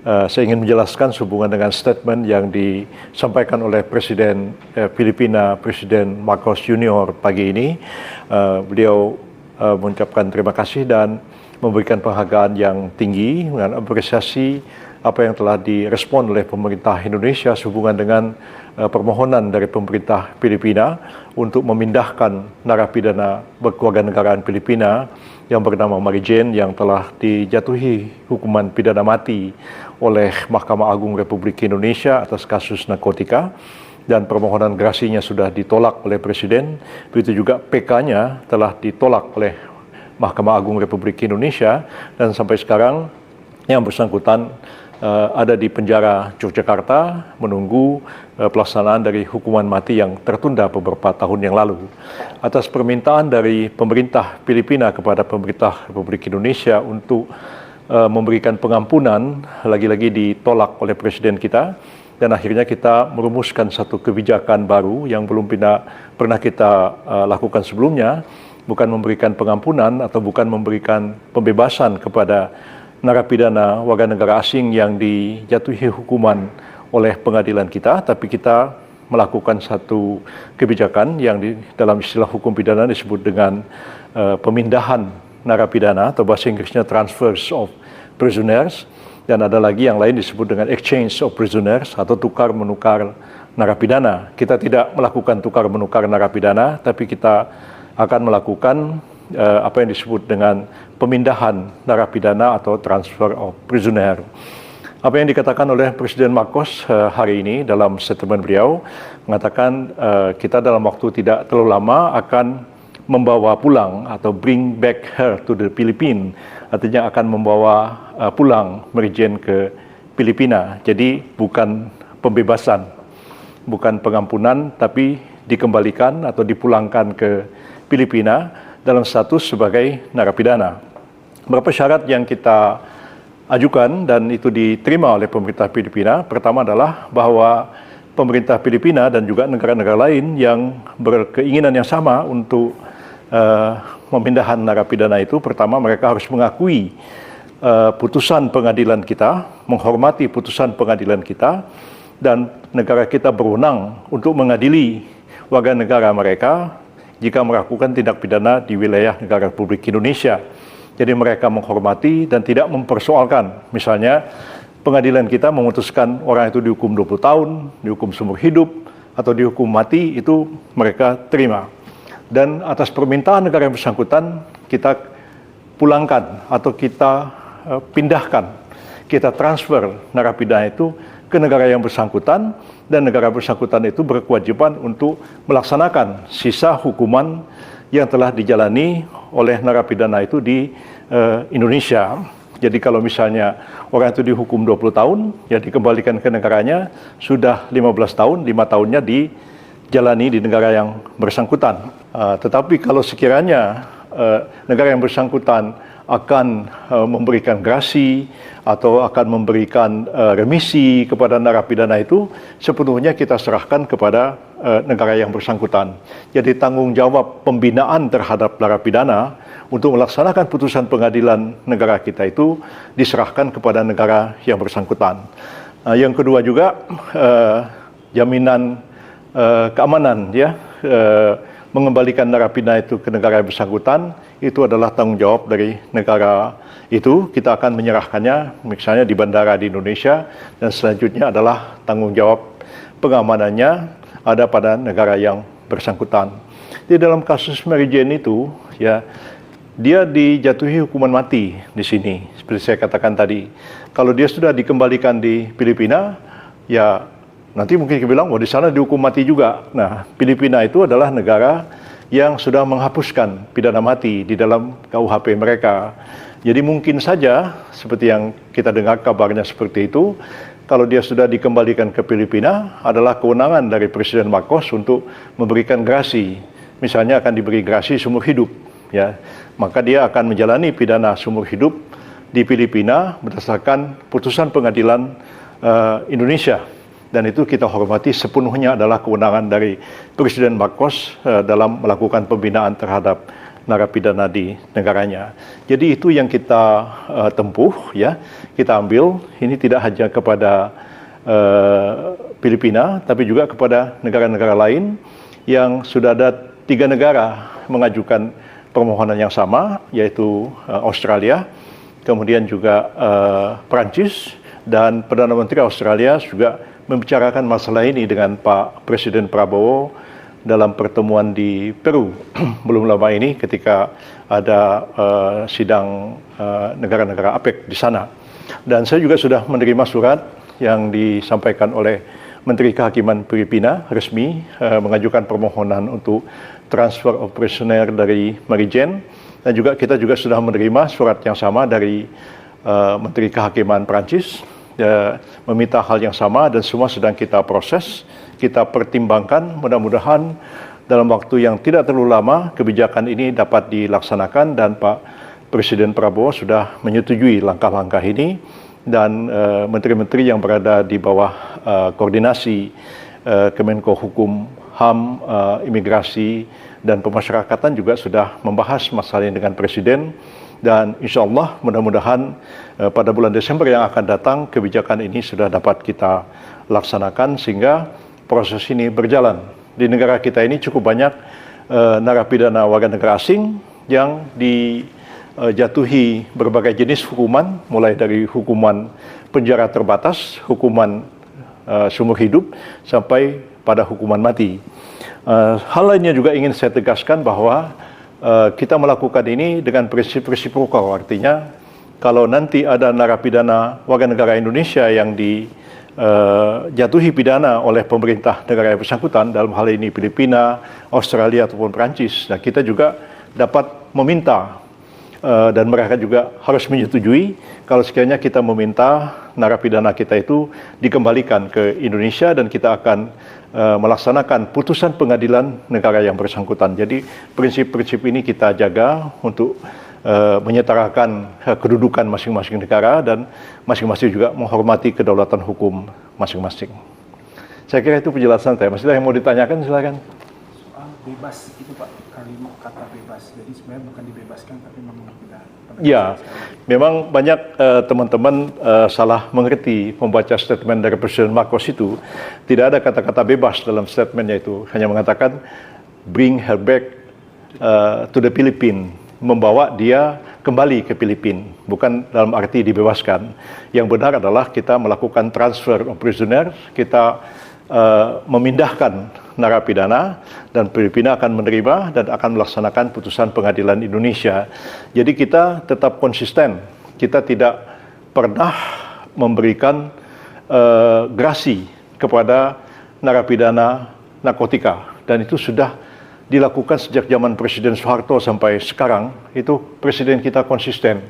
Saya ingin menjelaskan sehubungan dengan statement yang disampaikan oleh Presiden Filipina, Presiden Marcos Junior pagi ini. Beliau mengucapkan terima kasih dan memberikan penghargaan yang tinggi dengan apresiasi apa yang telah direspon oleh pemerintah Indonesia sehubungan dengan permohonan dari pemerintah Filipina untuk memindahkan narapidana berkewarganegaraan Filipina yang bernama Mary Jane yang telah dijatuhi hukuman pidana mati oleh Mahkamah Agung Republik Indonesia atas kasus narkotika, dan permohonan gerasinya sudah ditolak oleh Presiden. Begitu juga PK-nya telah ditolak oleh Mahkamah Agung Republik Indonesia, dan sampai sekarang yang bersangkutan ada di penjara Yogyakarta menunggu pelaksanaan dari hukuman mati yang tertunda beberapa tahun yang lalu. Atas permintaan dari pemerintah Filipina kepada pemerintah Republik Indonesia untuk memberikan pengampunan, lagi-lagi ditolak oleh Presiden kita, dan akhirnya kita merumuskan satu kebijakan baru yang belum pernah kita lakukan sebelumnya, bukan memberikan pengampunan atau bukan memberikan pembebasan kepada narapidana warga negara asing yang dijatuhi hukuman oleh pengadilan kita, tapi kita melakukan satu kebijakan yang dalam istilah hukum pidana disebut dengan pemindahan narapidana atau bahasa Inggrisnya transfers of prisoners, dan ada lagi yang lain disebut dengan exchange of prisoners atau tukar menukar narapidana. Kita tidak melakukan tukar menukar narapidana, tapi kita akan melakukan apa yang disebut dengan pemindahan narapidana atau transfer of prisoner. Apa yang dikatakan oleh Presiden Marcos hari ini dalam statement beliau mengatakan kita dalam waktu tidak terlalu lama akan membawa pulang atau bring back her to the Philippines, artinya akan membawa pulang Mary Jane ke Filipina. Jadi bukan pembebasan, bukan pengampunan, tapi dikembalikan atau dipulangkan ke Filipina dalam status sebagai narapidana. Beberapa syarat yang kita ajukan dan itu diterima oleh pemerintah Filipina. Pertama adalah bahwa pemerintah Filipina dan juga negara-negara lain yang berkeinginan yang sama untuk pemindahan narapidana itu, pertama mereka harus mengakui putusan pengadilan kita, menghormati putusan pengadilan kita, dan negara kita berwenang untuk mengadili warga negara mereka jika melakukan tindak pidana di wilayah negara Republik Indonesia. Jadi mereka menghormati dan tidak mempersoalkan. Misalnya pengadilan kita memutuskan orang itu dihukum 20 tahun, dihukum seumur hidup, atau dihukum mati, itu mereka terima. Dan atas permintaan negara yang bersangkutan, kita pulangkan atau kita pindahkan, kita transfer narapidana itu ke negara yang bersangkutan, dan negara bersangkutan itu berkewajiban untuk melaksanakan sisa hukuman yang telah dijalani oleh narapidana itu di Indonesia. Jadi kalau misalnya orang itu dihukum 20 tahun, ya dikembalikan ke negaranya, sudah 15 tahun, 5 tahunnya dijalani di negara yang bersangkutan. Tetapi kalau sekiranya negara yang bersangkutan akan memberikan grasi atau akan memberikan remisi kepada narapidana itu, sepenuhnya kita serahkan kepada negara yang bersangkutan. Jadi tanggung jawab pembinaan terhadap narapidana untuk melaksanakan putusan pengadilan negara kita itu diserahkan kepada negara yang bersangkutan. Yang kedua juga jaminan keamanan, ya, mengembalikan narapidana itu ke negara yang bersangkutan itu adalah tanggung jawab dari negara itu. Kita akan menyerahkannya misalnya di bandara di Indonesia, dan selanjutnya adalah tanggung jawab pengamanannya ada pada negara yang bersangkutan. Di dalam kasus Mary Jane itu, ya, dia dijatuhi hukuman mati di sini, seperti saya katakan tadi. Kalau dia sudah dikembalikan di Filipina, ya nanti mungkin kita bilang, oh di sana dihukum mati juga. Nah, Filipina itu adalah negara yang sudah menghapuskan pidana mati di dalam KUHP mereka. Jadi mungkin saja, seperti yang kita dengar kabarnya seperti itu, kalau dia sudah dikembalikan ke Filipina, adalah kewenangan dari Presiden Marcos untuk memberikan grasi. Misalnya akan diberi grasi seumur hidup, ya. Maka dia akan menjalani pidana seumur hidup di Filipina berdasarkan putusan pengadilan Indonesia. Dan itu kita hormati, sepenuhnya adalah kewenangan dari Presiden Marcos dalam melakukan pembinaan terhadap narapidana di negaranya. Jadi itu yang kita tempuh, ya, kita ambil. Ini tidak hanya kepada Filipina, tapi juga kepada negara-negara lain yang sudah ada 3 negara mengajukan permohonan yang sama, yaitu Australia, kemudian juga Perancis, dan Perdana Menteri Australia juga membicarakan masalah ini dengan Pak Presiden Prabowo dalam pertemuan di Peru belum lama ini ketika ada sidang negara-negara APEC di sana. Dan saya juga sudah menerima surat yang disampaikan oleh Menteri Kehakiman Filipina resmi mengajukan permohonan untuk transfer operasioner dari Merijen, dan juga kita juga sudah menerima surat yang sama dari Menteri Kehakiman Prancis meminta hal yang sama, dan semua sedang kita proses, kita pertimbangkan. Mudah-mudahan dalam waktu yang tidak terlalu lama kebijakan ini dapat dilaksanakan, dan Pak Presiden Prabowo sudah menyetujui langkah-langkah ini, dan menteri-menteri yang berada di bawah koordinasi Kemenko Hukum, HAM, Imigrasi, dan Pemasyarakatan juga sudah membahas masalah ini dengan Presiden. Dan insya Allah mudah-mudahan pada bulan Desember yang akan datang kebijakan ini sudah dapat kita laksanakan sehingga proses ini berjalan. Di negara kita ini cukup banyak narapidana warga negara asing yang dijatuhi berbagai jenis hukuman, mulai dari hukuman penjara terbatas, hukuman seumur hidup, sampai pada hukuman mati. Hal lainnya juga ingin saya tegaskan bahwa kita melakukan ini dengan prinsip resiprokal, artinya kalau nanti ada narapidana warga negara Indonesia yang dijatuhi pidana oleh pemerintah negara yang bersangkutan, dalam hal ini Filipina, Australia ataupun Perancis, nah kita juga dapat meminta dan mereka juga harus menyetujui kalau sekiranya kita meminta narapidana kita itu dikembalikan ke Indonesia, dan kita akan melaksanakan putusan pengadilan negara yang bersangkutan. Jadi prinsip-prinsip ini kita jaga untuk menyetarakan kedudukan masing-masing negara, dan masing-masing juga menghormati kedaulatan hukum masing-masing. Saya kira itu penjelasan saya. Masih ada yang mau ditanyakan, silakan. Soal bebas itu Pak, kalimat kata bebas. Jadi sebenarnya bukan dibebaskan, tapi memang tidak. Ya, memang banyak teman-teman salah mengerti membaca statement dari Presiden Marcos itu. Tidak ada kata-kata bebas dalam statementnya itu. Hanya mengatakan bring her back to the Philippines, membawa dia kembali ke Filipina, bukan dalam arti dibebaskan. Yang benar adalah kita melakukan transfer of prisoner, kita memindahkan narapidana, dan Filipina akan menerima dan akan melaksanakan putusan pengadilan Indonesia. Jadi kita tetap konsisten, kita tidak pernah memberikan grasi kepada narapidana narkotika, dan itu sudah dilakukan sejak zaman Presiden Soeharto sampai sekarang. Itu Presiden kita konsisten.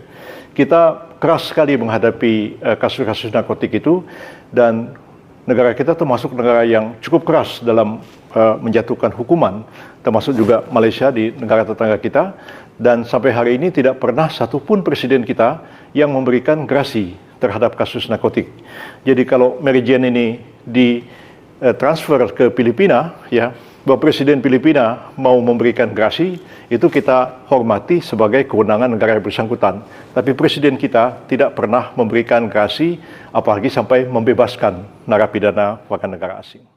Kita keras sekali menghadapi kasus-kasus narkotik itu, dan negara kita termasuk negara yang cukup keras dalam menjatuhkan hukuman, termasuk juga Malaysia di negara tetangga kita, dan sampai hari ini tidak pernah satupun presiden kita yang memberikan grasi terhadap kasus narkotik. Jadi kalau Merijen ini ditransfer ke Filipina, ya, bahwa Presiden Filipina mau memberikan grasi, itu kita hormati sebagai kewenangan negara yang bersangkutan. Tapi Presiden kita tidak pernah memberikan grasi, apalagi sampai membebaskan narapidana warga negara asing.